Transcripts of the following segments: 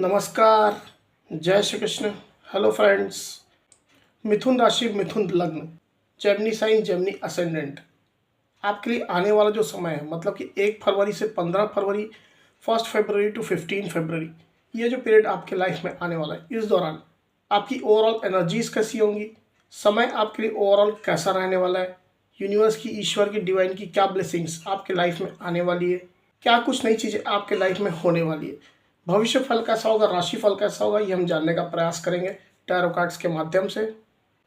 नमस्कार, जय Shri Krishna. Hello friends. मिथुन राशि, मिथुन लग्न, जेमिनी साइन, जेमिनी असेंडेंट। आपके लिए आने वाला जो समय है, मतलब कि 1 फरवरी से 15 फरवरी, 1 फरवरी टू 15 फरवरी, ये जो पीरियड आपके लाइफ में आने वाला है, इस दौरान आपकी ओवरऑल एनर्जीज कैसी होंगी, समय आपके लिए ओवरऑल कैसा रहने वाला है, यूनिवर्स की, ईश्वर की, डिवाइन की क्या ब्लेसिंग्स आपके लाइफ में आने वाली है, क्या कुछ नई चीज़ें आपके लाइफ में होने वाली है, भविष्य फल कैसा होगा, राशि फल कैसा होगा, ये हम जानने का प्रयास करेंगे टैरो कार्ड्स के माध्यम से।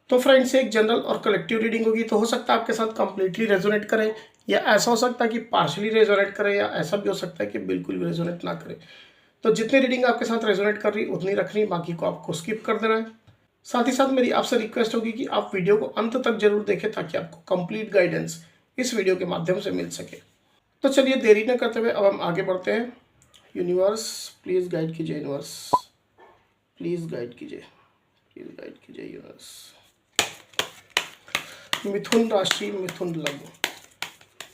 तो फ्रेंड्स, एक जनरल और कलेक्टिव रीडिंग होगी, तो हो सकता है आपके साथ कंप्लीटली रेजोनेट करे, या ऐसा हो सकता है कि पार्शली रेजोनेट करे, या ऐसा भी हो सकता है कि बिल्कुल भी रेजोनेट ना करे। तो जितनी रीडिंग आपके साथ रेजोनेट कर रही उतनी रखनी, बाकी को आपको स्किप कर देना है। साथ ही साथ मेरी आपसे रिक्वेस्ट होगी कि आप वीडियो को अंत तक जरूर देखें, ताकि आपको कंप्लीट गाइडेंस इस वीडियो के माध्यम से मिल सके। तो चलिए देरी न करते हुए अब हम आगे बढ़ते हैं। यूनिवर्स प्लीज़ गाइड कीजिए, यूनिवर्स प्लीज़ गाइड कीजिए, प्लीज़ गाइड कीजिए यूनिवर्स। मिथुन राशि, मिथुन लग्न,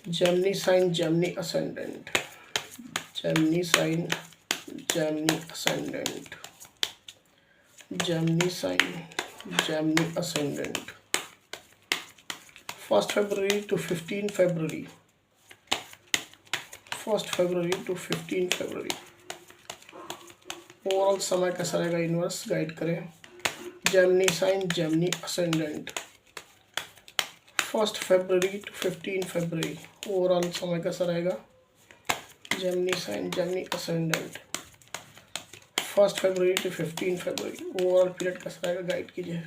Gemini sign, Gemini ascendant, Gemini sign, Gemini ascendant, Gemini sign, Gemini ascendant. 1 February to 15 फरवरी, 1 फरवरी टू 15 फरवरी, ओवरऑल समय कैसा रहेगा, यूनिवर्स गाइड करें। Gemini sign, Gemini ascendant, 1 February to 15 February, overall समय कैसा रहेगा। Gemini sign, Gemini ascendant, 1 February to 15 February, overall period कैसा रहेगा, गाइड कीजिए।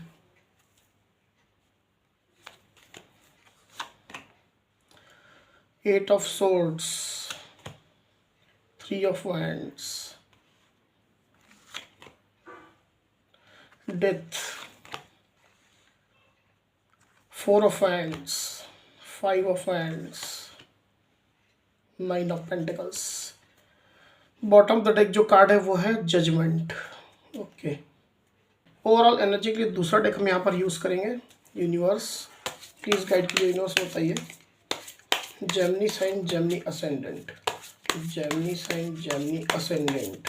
Eight of swords, 3 of wands, death, 4 of wands, 5 of wands, 9 of pentacles. Bottom of the deck जो card है वो है जजमेंट। ओके, ओवरऑल एनर्जी के लिए दूसरा डेक हम यहाँ पर यूज़ करेंगे। यूनिवर्स प्लीज़ गाइड कीजिए, यूनिवर्स बताइए। Gemini sign, Gemini ascendant, Gemini sign, Gemini ascendant,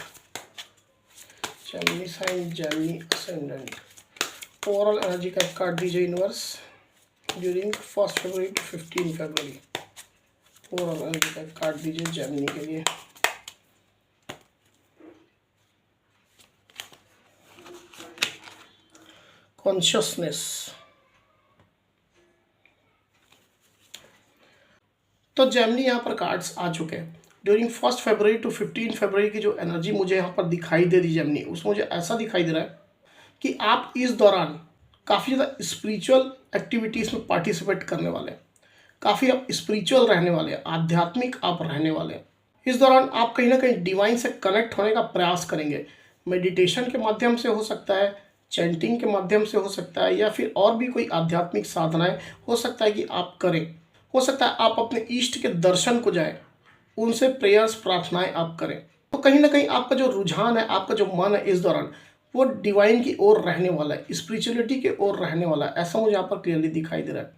Gemini sign, Gemini ascendant. Overall energy का कार्ड दीजिए universe during 1 February to 15 February. Overall energy का कार्ड दीजिए जेमिनी के लिए। कॉन्शियसनेस, तो जेमिनी यहाँ पर कार्ड्स आ चुके हैं। ड्यूरिंग 1 फरवरी टू 15 फरवरी की जो एनर्जी मुझे यहाँ पर दिखाई दे रही जेमिनी, उसमें मुझे ऐसा दिखाई दे रहा है कि आप इस दौरान काफ़ी ज़्यादा स्पिरिचुअल एक्टिविटीज़ में पार्टिसिपेट करने वाले हैं। काफ़ी आप स्पिरिचुअल रहने वाले हैं, आध्यात्मिक आप रहने वाले हैं। इस दौरान आप कहीं ना कहीं डिवाइन से कनेक्ट होने का प्रयास करेंगे। मेडिटेशन के माध्यम से हो सकता है, चैंटिंग के माध्यम से हो सकता है, या फिर और भी कोई आध्यात्मिक साधनाएं हो सकता है कि आप करें। हो सकता है आप अपने इष्ट के दर्शन को जाएं, उनसे प्रेयर्स, प्रार्थनाएं आप करें। तो कहीं ना कहीं आपका जो रुझान है, आपका जो मन है, इस दौरान वो डिवाइन की ओर रहने वाला है, स्पिरिचुअलिटी की ओर रहने वाला है। ऐसा मुझे यहाँ पर क्लियरली दिखाई दे रहा है।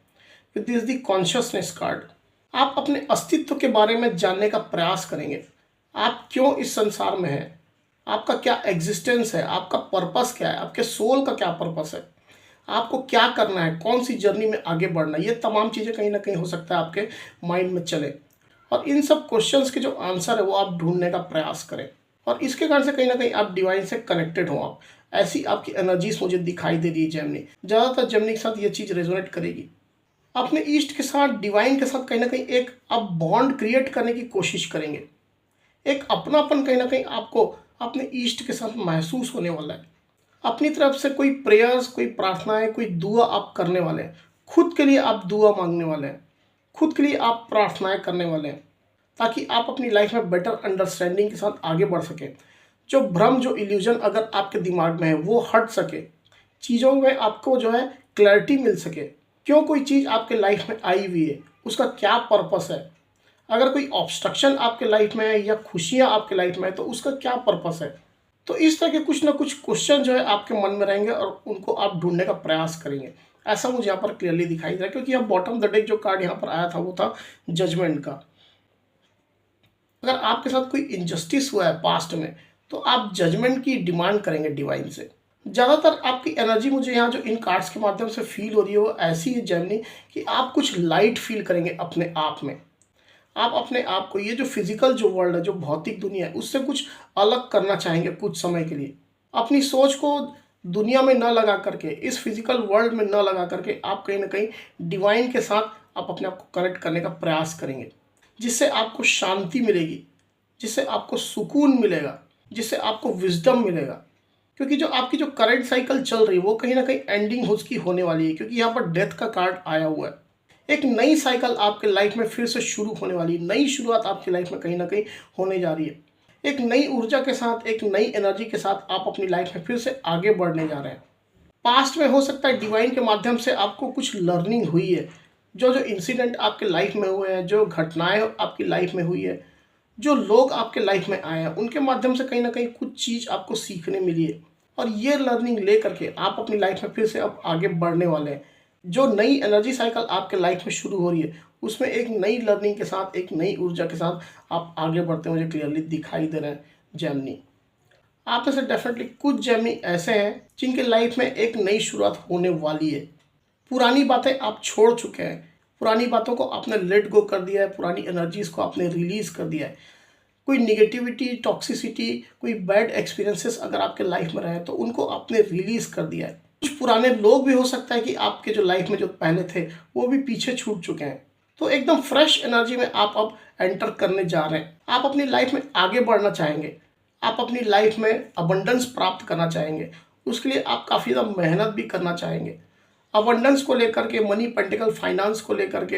With this the consciousness card, आप अपने अस्तित्व के बारे में जानने का प्रयास करेंगे। आप क्यों इस संसार में हैं, आपका क्या एग्जिस्टेंस है, आपका पर्पस क्या है, आपके सोल का क्या पर्पस है, आपको क्या करना है, कौन सी जर्नी में आगे बढ़ना है। ये तमाम चीज़ें कहीं ना कहीं हो सकता है आपके माइंड में चले, और इन सब क्वेश्चंस के जो आंसर है वो आप ढूंढने का प्रयास करें, और इसके कारण से कहीं ना कहीं आप डिवाइन से कनेक्टेड हो। आप ऐसी आपकी एनर्जीज मुझे दिखाई दे रही है जेमिनी। ज़्यादातर जेमिनी के साथ ये चीज़ रेजोनेट करेगी। अपने ईस्ट के साथ, डिवाइन के साथ कहीं ना कहीं एक आप बॉन्ड क्रिएट करने की कोशिश करेंगे। एक अपनापन कहीं ना कहीं आपको अपने ईस्ट के साथ महसूस होने वाला है। अपनी तरफ से कोई प्रेयर्स, कोई प्रार्थनाएं, कोई दुआ आप करने वाले हैं। खुद के लिए आप दुआ मांगने वाले हैं, खुद के लिए आप प्रार्थनाएं करने वाले हैं, ताकि आप अपनी लाइफ में बेटर अंडरस्टैंडिंग के साथ आगे बढ़ सकें। जो भ्रम, जो इल्यूजन अगर आपके दिमाग में है वो हट सके, चीज़ों में आपको जो है क्लैरिटी मिल सके। क्यों कोई चीज़ आपके लाइफ में आई हुई है, उसका क्या पर्पस है। अगर कोई ऑब्स्ट्रक्शन आपके लाइफ में है या खुशियाँ आपके लाइफ में है, तो उसका क्या पर्पस है। तो इस तरह के कुछ ना कुछ क्वेश्चन जो है आपके मन में रहेंगे, और उनको आप ढूंढने का प्रयास करेंगे। ऐसा मुझे यहाँ पर क्लियरली दिखाई दे रहा है, क्योंकि यहाँ बॉटम द डेक जो कार्ड यहाँ पर आया था वो था जजमेंट का। अगर आपके साथ कोई इनजस्टिस हुआ है पास्ट में, तो आप जजमेंट की डिमांड करेंगे डिवाइन से। ज़्यादातर आपकी एनर्जी मुझे यहाँ जो इन कार्ड्स के माध्यम से फील हो रही है वो ऐसी है जेमिनी कि आप कुछ लाइट फील करेंगे अपने आप में। आप अपने आप को, ये जो फिजिकल जो वर्ल्ड है, जो भौतिक दुनिया है, उससे कुछ अलग करना चाहेंगे कुछ समय के लिए। अपनी सोच को दुनिया में न लगा करके, इस फिजिकल वर्ल्ड में न लगा करके आप कहीं ना कहीं डिवाइन के साथ आप अपने आप को कनेक्ट करने का प्रयास करेंगे, जिससे आपको शांति मिलेगी, जिससे आपको सुकून मिलेगा, जिससे आपको विजडम मिलेगा। क्योंकि जो आपकी जो करंट साइकिल चल रही है वो कहीं ना कहीं एंडिंग उसकी होने वाली है, क्योंकि यहाँ पर डेथ का कार्ड आया हुआ है। एक नई साइकिल आपके लाइफ में फिर से शुरू होने वाली है, नई शुरुआत आपकी लाइफ में कहीं ना कहीं होने जा रही है। एक नई ऊर्जा के साथ, एक नई एनर्जी के साथ आप अपनी लाइफ में फिर से आगे बढ़ने जा रहे हैं। पास्ट में हो सकता है डिवाइन के माध्यम से आपको कुछ लर्निंग हुई है, जो जो इंसिडेंट आपके लाइफ में हुए हैं, जो घटनाएं आपकी लाइफ में हुई है, जो लोग आपके लाइफ में आए हैं, उनके माध्यम से कहीं ना कहीं कुछ चीज़ आपको सीखने मिली है। और ये लर्निंग ले करके आप अपनी लाइफ में फिर से अब आगे बढ़ने वाले हैं। जो नई एनर्जी साइकिल आपके लाइफ में शुरू हो रही है, उसमें एक नई लर्निंग के साथ, एक नई ऊर्जा के साथ आप आगे बढ़ते मुझे क्लियरली दिखाई दे रहे हैं जेमिनी। आप में से डेफिनेटली कुछ जेमिनी ऐसे हैं जिनके लाइफ में एक नई शुरुआत होने वाली है। पुरानी बातें आप छोड़ चुके हैं, पुरानी बातों को आपने लेट गो कर दिया है, पुरानी एनर्जीज को आपने रिलीज कर दिया है। कोई निगेटिविटी, टॉक्सिसिटी, कोई बैड एक्सपीरियंसेस अगर आपके लाइफ में रहे तो उनको आपने रिलीज कर दिया है। कुछ पुराने लोग भी हो सकता है कि आपके जो लाइफ में जो पहले थे वो भी पीछे छूट चुके हैं। तो एकदम फ्रेश एनर्जी में आप अब एंटर करने जा रहे हैं। आप अपनी लाइफ में आगे बढ़ना चाहेंगे, आप अपनी लाइफ में अबंडेंस प्राप्त करना चाहेंगे। उसके लिए आप काफ़ी ज़्यादा मेहनत भी करना चाहेंगे। अबंडेंस को लेकर के, मनी, पेंटिकल, फाइनेंस को लेकर के,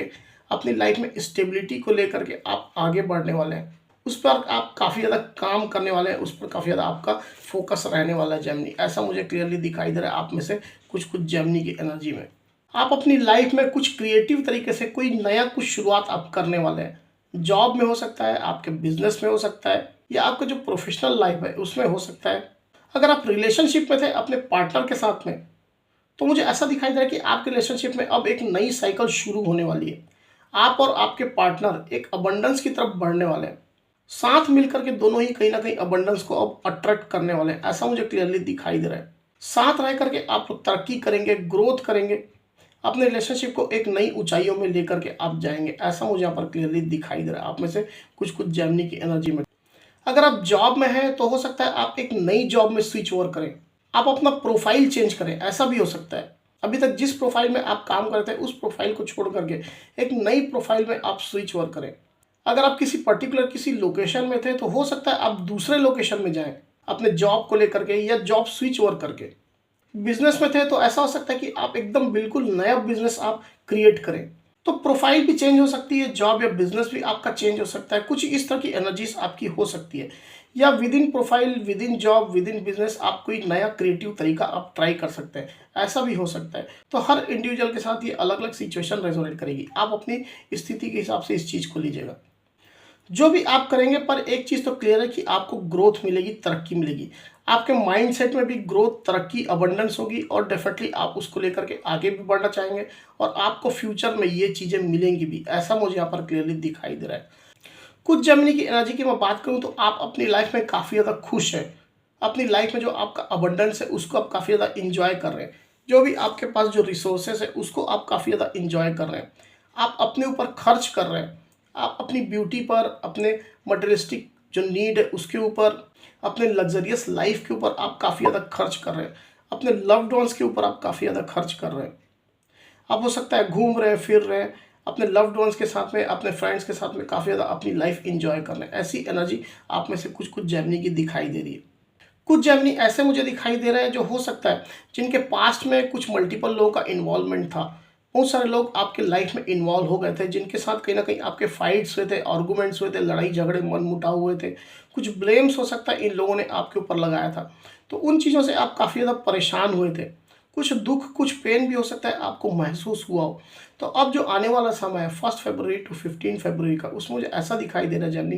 अपनी लाइफ में स्टेबिलिटी को लेकर के आप आगे बढ़ने वाले हैं। उस पर आप काफ़ी ज़्यादा काम करने वाले हैं, उस पर काफ़ी ज़्यादा आपका फोकस रहने वाला है जेमिनी। ऐसा मुझे क्लियरली दिखाई दे रहा है आप में से कुछ कुछ जेमिनी की एनर्जी में। आप अपनी लाइफ में कुछ क्रिएटिव तरीके से कोई नया कुछ शुरुआत आप करने वाले हैं। जॉब में हो सकता है, आपके बिजनेस में हो सकता है, या आपका जो प्रोफेशनल लाइफ है उसमें हो सकता है। अगर आप रिलेशनशिप में थे अपने पार्टनर के साथ में, तो मुझे ऐसा दिखाई दे रहा है कि आपके रिलेशनशिप में अब एक नई साइकिल शुरू होने वाली है। आप और आपके पार्टनर एक अबंडेंस की तरफ बढ़ने वाले हैं। साथ मिलकर के दोनों ही कहीं ना कहीं अबंडेंस को अब अट्रैक्ट करने वाले हैं, ऐसा मुझे क्लियरली दिखाई दे रहा है। साथ रह करके आप तरक्की करेंगे, ग्रोथ करेंगे, अपने रिलेशनशिप को एक नई ऊंचाइयों में लेकर के आप जाएंगे, ऐसा मुझे यहाँ पर क्लियरली दिखाई दे रहा है आप में से कुछ कुछ जेमिनी की एनर्जी में। अगर आप जॉब में हैं तो हो सकता है आप एक नई जॉब में स्विच ओवर करें, आप अपना प्रोफाइल चेंज करें, ऐसा भी हो सकता है। अभी तक जिस प्रोफाइल में आप काम करते हैं उस प्रोफाइल को छोड़ करके एक नई प्रोफाइल में आप स्विच ओवर करें। अगर आप किसी पर्टिकुलर किसी लोकेशन में थे तो हो सकता है आप दूसरे लोकेशन में जाएं अपने जॉब को लेकर के, या जॉब स्विच ओवर करके। बिजनेस में थे तो ऐसा हो सकता है कि आप एकदम बिल्कुल नया बिजनेस आप क्रिएट करें। तो प्रोफाइल भी चेंज हो सकती है, जॉब या बिजनेस भी आपका चेंज हो सकता है। कुछ इस तरह की एनर्जीज आपकी हो सकती है, या with in profile, with in job, with in business आप कोई नया क्रिएटिव तरीका आप ट्राई कर सकते हैं, ऐसा भी हो सकता है। तो हर इंडिविजुअल के साथ ये अलग अलग सिचुएशन रेजोनेट करेगी। आप अपनी स्थिति के हिसाब से इस चीज़ को लीजिएगा। जो भी आप करेंगे, पर एक चीज़ तो क्लियर है कि आपको ग्रोथ मिलेगी, तरक्की मिलेगी। आपके माइंडसेट में भी ग्रोथ, तरक्की, अबंडेंस होगी, और डेफिनेटली आप उसको लेकर के आगे भी बढ़ना चाहेंगे, और आपको फ्यूचर में ये चीज़ें मिलेंगी भी, ऐसा मुझे यहाँ पर क्लियरली दिखाई दे रहा है। कुछ जेमिनी की एनर्जी की मैं बात करूँ तो आप अपनी लाइफ में काफ़ी ज़्यादा खुश हैं। अपनी लाइफ में जो आपका अबंडेंस है उसको आप काफ़ी ज़्यादा इंजॉय कर रहे हैं। जो भी आपके पास जो रिसोर्सेज है उसको आप काफ़ी ज़्यादा इंजॉय कर रहे हैं। आप अपने ऊपर खर्च कर रहे हैं। आप अपनी ब्यूटी पर, अपने मटेरियलिस्टिक जो नीड है उसके ऊपर, अपने लग्जरियस लाइफ के ऊपर आप काफ़ी ज़्यादा खर्च कर रहे हैं। अपने लव्ड वंस के ऊपर आप काफ़ी ज़्यादा खर्च कर रहे हैं। आप हो सकता है घूम रहे हैं, फिर रहे हैं, अपने लव्ड वंस के साथ में, अपने फ्रेंड्स के साथ में काफ़ी ज़्यादा अपनी लाइफ इंजॉय कर रहे हैं। ऐसी एनर्जी आप में से कुछ कुछ जेमिनी की दिखाई दे रही है। कुछ जेमिनी ऐसे मुझे दिखाई दे रहे हैं जो हो सकता है जिनके पास्ट में कुछ मल्टीपल लोगों का इन्वॉल्वमेंट था। बहुत सारे लोग आपके लाइफ में इन्वॉल्व हो गए थे, जिनके साथ कहीं ना कहीं आपके फाइट्स हुए थे, आर्गूमेंट्स हुए थे, लड़ाई झगड़े, मनमुटाव हुए थे। कुछ ब्लेम्स हो सकता है इन लोगों ने आपके ऊपर लगाया था, तो उन चीज़ों से आप काफ़ी ज़्यादा परेशान हुए थे। कुछ दुख, कुछ पेन भी हो सकता है आपको महसूस हुआ हो। तो अब जो आने वाला समय है 1 फरवरी टू 15 फरवरी का, उसमें मुझे ऐसा दिखाई दे रहा है जेमिनी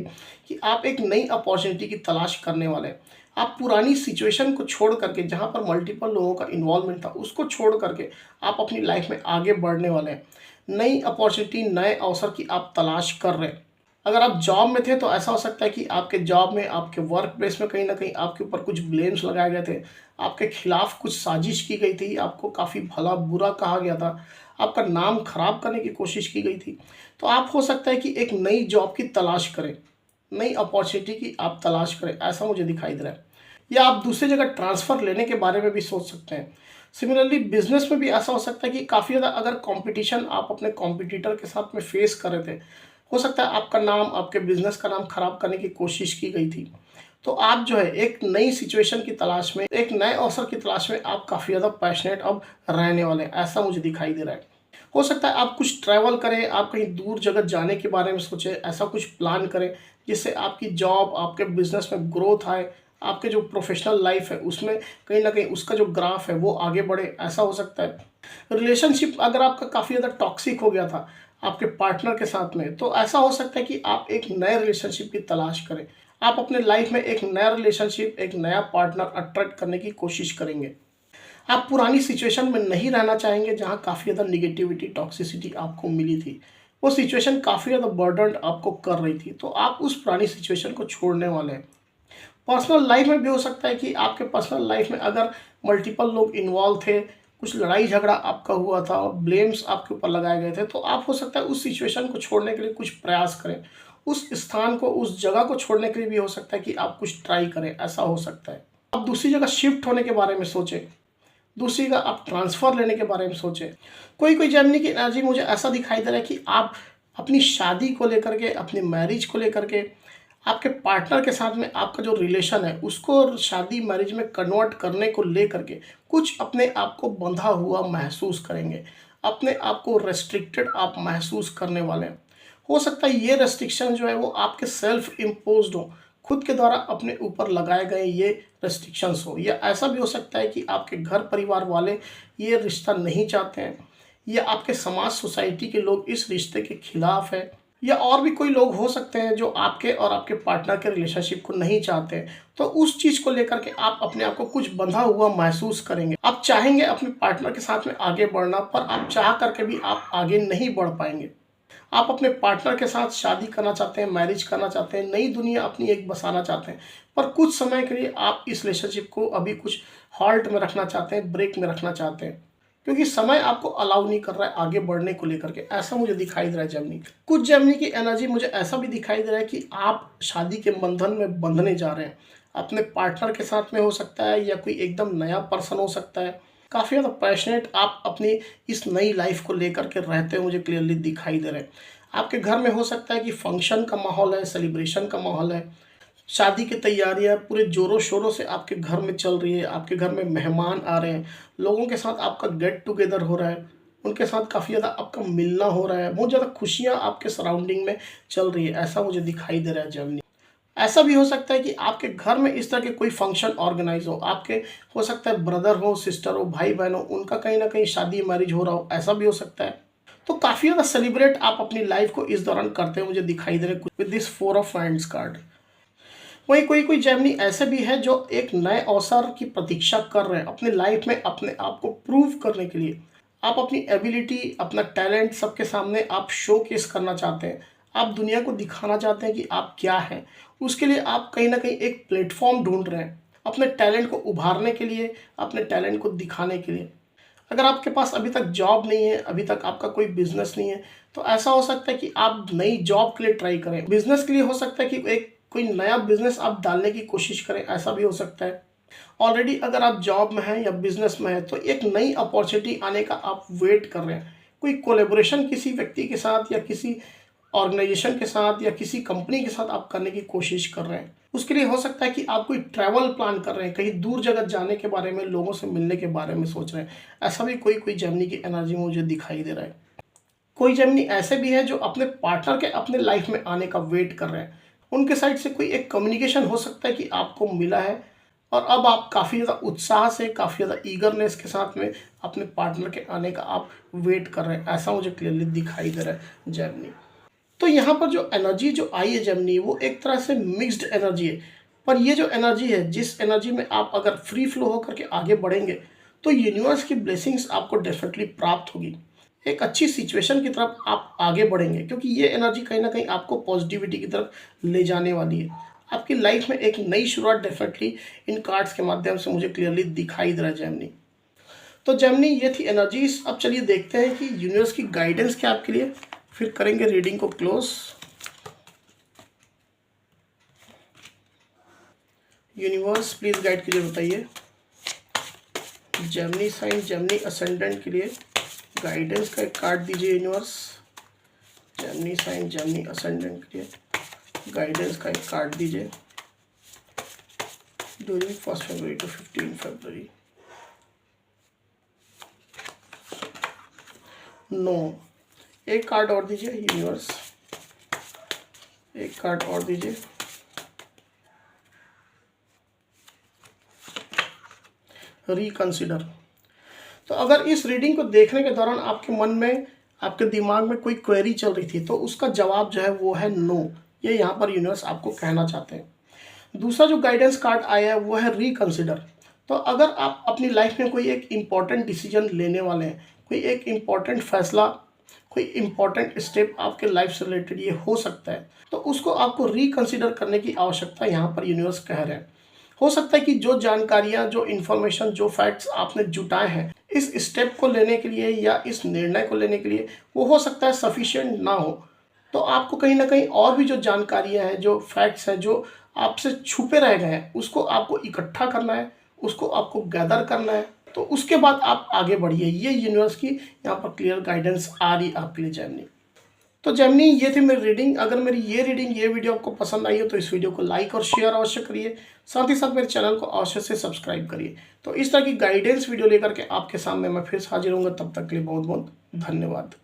कि आप एक नई अपॉर्चुनिटी की तलाश करने वाले हैं। आप पुरानी सिचुएशन को छोड़ करके, जहाँ पर मल्टीपल लोगों का इन्वॉल्वमेंट था, उसको छोड़ करके आप अपनी लाइफ में आगे बढ़ने वाले हैं। नई अपॉर्चुनिटी, नए अवसर की आप तलाश कर रहे हैं। अगर आप जॉब में थे तो ऐसा हो सकता है कि आपके जॉब में, आपके वर्क प्लेस में कहीं न कहीं आपके ऊपर कुछ ब्लेम्स लगाए गए थे, आपके खिलाफ कुछ साजिश की गई थी, आपको काफ़ी भला-बुरा कहा गया था, आपका नाम खराब करने की कोशिश की गई थी। तो आप हो सकता है कि एक नई जॉब की तलाश करें, नई अपॉर्च्युनिटी की आप तलाश करें, ऐसा मुझे दिखाई दे रहा है। या आप दूसरी जगह ट्रांसफ़र लेने के बारे में भी सोच सकते हैं। सिमिलरली बिज़नेस में भी ऐसा हो सकता है कि काफ़ी ज़्यादा अगर कॉम्पिटिशन आप अपने कॉम्पिटिटर के साथ में फेस कर रहे थे, हो सकता है आपका नाम, आपके बिज़नेस का नाम खराब करने की कोशिश की गई थी। तो आप जो है एक नई सिचुएशन की तलाश में, एक नए अवसर की तलाश में आप काफ़ी ज़्यादा पैशनेट अब रहने वाले हैं, ऐसा मुझे दिखाई दे रहा है। हो सकता है आप कुछ ट्रैवल करें, आप कहीं दूर जगह जाने के बारे में सोचें, ऐसा कुछ प्लान करें जिससे आपकी जॉब, आपके बिज़नेस में ग्रोथ आए, आपके जो प्रोफ़ेशनल लाइफ़ है उसमें कहीं न कहीं उसका जो ग्राफ है वो आगे बढ़े, ऐसा हो सकता है। रिलेशनशिप अगर आपका काफ़ी ज़्यादा टॉक्सिक हो गया था आपके पार्टनर के साथ में, तो ऐसा हो सकता है कि आप एक नए रिलेशनशिप की तलाश करें। आप अपने लाइफ़ में एक नया रिलेशनशिप, एक नया पार्टनर अट्रैक्ट करने की कोशिश करेंगे। आप पुरानी सिचुएशन में नहीं रहना चाहेंगे जहाँ काफ़ी ज़्यादा नेगेटिविटी, टॉक्सिसिटी आपको मिली थी। वो सिचुएशन काफ़ी ज़्यादा बर्डन्ड आपको कर रही थी, तो आप उस पुरानी सिचुएशन को छोड़ने वाले हैं। पर्सनल लाइफ में भी हो सकता है कि आपके पर्सनल लाइफ में अगर मल्टीपल लोग इन्वॉल्व थे, कुछ लड़ाई झगड़ा आपका हुआ था और ब्लेम्स आपके ऊपर लगाए गए थे, तो आप हो सकता है उस सिचुएशन को छोड़ने के लिए कुछ प्रयास करें। उस स्थान को, उस जगह को छोड़ने के लिए भी हो सकता है कि आप कुछ ट्राई करें, ऐसा हो सकता है। आप दूसरी जगह शिफ्ट होने के बारे में सोचें, दूसरी जगह आप ट्रांसफ़र लेने के बारे में सोचें। कोई-कोई जेमिनी की एनर्जी मुझे ऐसा दिखाई दे रहा है कि आप अपनी शादी को लेकर के, अपनी मैरिज को लेकर के, आपके पार्टनर के साथ में आपका जो रिलेशन है उसको शादी मैरिज में कन्वर्ट करने को लेकर के कुछ अपने आप को बंधा हुआ महसूस करेंगे, अपने आप को रेस्ट्रिक्टेड आप महसूस करने वाले हैं। हो सकता है ये रेस्ट्रिक्शन जो है वो आपके सेल्फ इम्पोज्ड हो, खुद के द्वारा अपने ऊपर लगाए गए ये रेस्ट्रिक्शंस हो, या ऐसा भी हो सकता है कि आपके घर परिवार वाले ये रिश्ता नहीं चाहते हैं, या आपके समाज सोसाइटी के लोग इस रिश्ते के खिलाफ है, या और भी कोई लोग हो सकते हैं जो आपके और आपके पार्टनर के रिलेशनशिप को नहीं चाहते हैं। तो उस चीज़ को लेकर के आप अपने आप को कुछ बंधा हुआ महसूस करेंगे। आप चाहेंगे अपने पार्टनर के साथ में आगे बढ़ना, पर आप चाह करके भी आप आगे नहीं बढ़ पाएँगे। आप अपने पार्टनर के साथ शादी करना चाहते हैं, मैरिज करना चाहते हैं, नई दुनिया अपनी एक बसाना चाहते हैं, पर कुछ समय के लिए आप इस रिलेशनशिप को अभी कुछ हॉल्ट में रखना चाहते हैं, ब्रेक में रखना चाहते हैं। क्योंकि समय आपको अलाउ नहीं कर रहा है आगे बढ़ने को लेकर के, ऐसा मुझे दिखाई दे रहा है जेमिनी। कुछ जेमिनी की एनर्जी मुझे ऐसा भी दिखाई दे रहा है कि आप शादी के बंधन में बंधने जा रहे हैं। अपने पार्टनर के साथ में हो सकता है, या कोई एकदम नया पर्सन हो सकता है। काफ़ी ज़्यादा पैशनेट आप अपनी इस नई लाइफ को लेकर के रहते हुए मुझे क्लियरली दिखाई दे रहे हैं। आपके घर में हो सकता है कि फंक्शन का माहौल है, सेलिब्रेशन का माहौल है, शादी की तैयारियां पूरे ज़ोरों शोरों से आपके घर में चल रही है, आपके घर में मेहमान आ रहे हैं, लोगों के साथ आपका गेट टुगेदर हो रहा है, उनके साथ काफ़ी ज़्यादा आपका मिलना हो रहा है, बहुत ज़्यादा खुशियाँ आपके सराउंडिंग में चल रही है, ऐसा मुझे दिखाई दे रहा है जेमिनी। ऐसा भी हो सकता है कि आपके घर में इस तरह के कोई फंक्शन ऑर्गेनाइज हो, आपके हो सकता है ब्रदर हो, सिस्टर हो, भाई बहन हो, उनका कहीं ना कहीं शादी मैरिज हो रहा हो, ऐसा भी हो सकता है। तो काफ़ी ज़्यादा सेलिब्रेट आप अपनी लाइफ को इस दौरान करते हुए मुझे दिखाई दे रहे हैं with this 4 of hands card. वहीं कोई कोई जेमिनी ऐसे भी है जो एक नए अवसर की प्रतीक्षा कर रहे हैं अपनी लाइफ में, अपने आप को प्रूव करने के लिए। आप अपनी एबिलिटी, अपना टैलेंट सबके सामने आप शो केस करना चाहते हैं, आप दुनिया को दिखाना चाहते हैं कि आप क्या हैं। उसके लिए आप कहीं ना कहीं एक प्लेटफॉर्म ढूंढ रहे हैं अपने टैलेंट को उभारने के लिए, अपने टैलेंट को दिखाने के लिए। अगर आपके पास अभी तक जॉब नहीं है, अभी तक आपका कोई बिजनेस नहीं है, तो ऐसा हो सकता है कि आप नई जॉब के लिए ट्राई करें। बिजनेस के लिए हो सकता है कि एक कोई नया बिजनेस आप डालने की कोशिश करें, ऐसा भी हो सकता है। ऑलरेडी अगर आप जॉब में हैं या बिजनेस में हैं, तो एक नई अपॉर्चुनिटी आने का आप वेट कर रहे हैं। कोई कोलेबोरेशन किसी व्यक्ति के साथ या किसी ऑर्गेनाइजेशन के साथ या किसी कंपनी के साथ आप करने की कोशिश कर रहे हैं। उसके लिए हो सकता है कि आप कोई ट्रैवल प्लान कर रहे हैं, कहीं दूर जगह जाने के बारे में, लोगों से मिलने के बारे में सोच रहे हैं। ऐसा भी कोई कोई जेमिनी की एनर्जी मुझे दिखाई दे रहा है। कोई जेमिनी ऐसे भी है जो अपने पार्टनर के अपने लाइफ में आने का वेट कर रहे हैं। उनके साइड से कोई एक कम्युनिकेशन हो सकता है कि आपको मिला है, और अब आप काफ़ी ज़्यादा उत्साह से, काफ़ी ज़्यादा ईगरनेस के साथ में अपने पार्टनर के आने का आप वेट कर रहे हैं। ऐसा मुझे क्लियरली दिखाई दे रहा है जेमिनी। तो यहाँ पर जो एनर्जी जो आई है जेमिनी, वो एक तरह से मिक्स्ड एनर्जी है। पर ये जो एनर्जी है, जिस एनर्जी में आप अगर फ्री फ्लो होकर के आगे बढ़ेंगे, तो यूनिवर्स की ब्लेसिंग्स आपको डेफिनेटली प्राप्त होगी। एक अच्छी सिचुएशन की तरफ आप आगे बढ़ेंगे, क्योंकि ये एनर्जी कहीं ना कहीं आपको पॉजिटिविटी की तरफ ले जाने वाली है। आपकी लाइफ में एक नई शुरुआत डेफिनेटली इन कार्ड्स के माध्यम से मुझे क्लियरली दिखाई दे रहा है जेमिनी। तो जेमिनी ये थी एनर्जीज। अब चलिए देखते हैं कि यूनिवर्स की गाइडेंस क्या आपके लिए, फिर करेंगे रीडिंग को क्लोज। यूनिवर्स प्लीज गाइड कीजिए, बताइए जेमिनी साइन जेमिनी असेंडेंट के लिए गाइडेंस का एक कार्ड दीजिए universe. Gemini sign Gemini ascendant के लिए गाइडेंस का एक कार्ड दीजिए during 1 February to 15 February. No, एक कार्ड और दीजिए यूनिवर्स, एक कार्ड और दीजिए। रिकंसिडर। तो अगर इस रीडिंग को देखने के दौरान आपके मन में, आपके दिमाग में कोई क्वेरी चल रही थी, तो उसका जवाब जो है वो है नो। ये यहाँ पर यूनिवर्स आपको कहना चाहते हैं। दूसरा जो गाइडेंस कार्ड आया है वो है रिकंसिडर। तो अगर आप अपनी लाइफ में कोई एक इम्पॉर्टेंट डिसीजन लेने वाले हैं, कोई एक इम्पॉर्टेंट फैसला, कोई इम्पॉर्टेंट स्टेप आपके लाइफ से रिलेटेड ये हो सकता है, तो उसको आपको रिकंसिडर करने की आवश्यकता यहाँ पर यूनिवर्स कह रहे हैं। हो सकता है कि जो जानकारियाँ, जो इन्फॉर्मेशन, जो फैक्ट्स आपने जुटाए हैं इस स्टेप को लेने के लिए या इस निर्णय को लेने के लिए, वो हो सकता है सफिशिएंट ना हो। तो आपको कहीं ना कहीं और भी जो जानकारियाँ हैं, जो फैक्ट्स हैं, जो आपसे छुपे रह गए हैं, उसको आपको इकट्ठा करना है, उसको आपको गैदर करना है। तो उसके बाद आप आगे बढ़िए। ये यूनिवर्स की यहाँ पर क्लियर गाइडेंस आ रही आपके लिए जेमिनी। तो जेमिनी ये थी मेरी रीडिंग। अगर मेरी ये रीडिंग, ये वीडियो आपको पसंद आई हो तो इस वीडियो को लाइक और शेयर अवश्य करिए। साथ ही साथ मेरे चैनल को अवश्य से सब्सक्राइब करिए। तो इस तरह की गाइडेंस वीडियो लेकर के आपके सामने मैं फिर से हाजिर होऊंगा। तब तक के लिए बहुत बहुत धन्यवाद।